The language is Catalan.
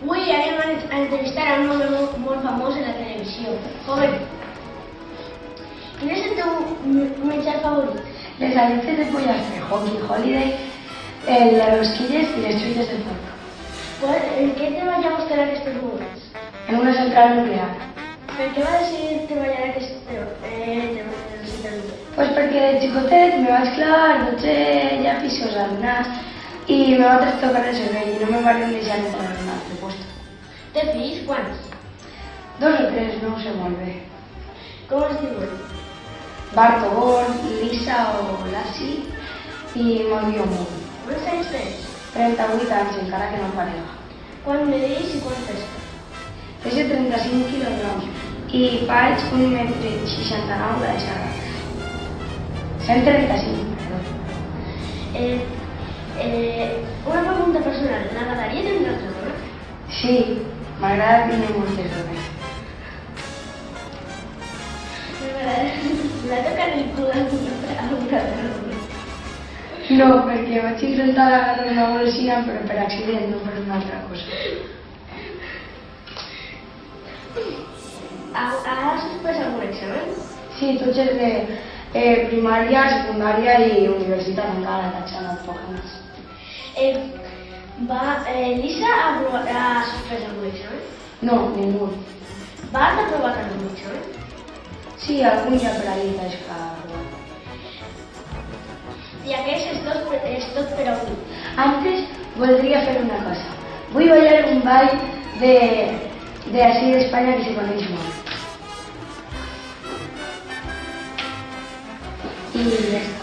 Avui anem a entrevistar a un home molt famós en la televisió. Joven, quin és el teu menjar favorit? Les aletes de pollastre, Honky Holiday, les rosquilles i les truites de porc. En què treballa vostè en aquests moments? En una central nuclear. Per què va decidir treballar en aquest central? Pues perquè de xicotet me vaig clavar 12 llapisos al nas i me va trastocar el cervell i no me van deixar entrar en un altre puesto. Té fills? Quants? 2 o 3, no ho sé molt bé. Com es diuen? Bartol, Lisa o Lassi i m'odio molt. Quants anys tens? 38 anys, encara que no parega. Quant medeix i quant pesa? Pese 35 quilograms i faig 1,69 m d'alçada. 135, perdó. Una pregunta personal. M'agradaria tenir una altra dona? Sí, m'agrada tenir moltes dones. M'ha tocat el cul a una dona. No, perquè vaig intentar agarrar una golosina, però per accident, no per una altra cosa. Has suspès algun examen? Sí, tots els de primària, secundària i universitat encara t'haig anat poc més. Lisa ha suspès algun examen? No, ningú. Bart ha provat algun examen? Sí, algun ja per ahir vaig acabar. I aquest és tot per avui. Antes voldria fer una cosa. Vull ballar un ball de així d'Espanya que se coneix molt. I ja està.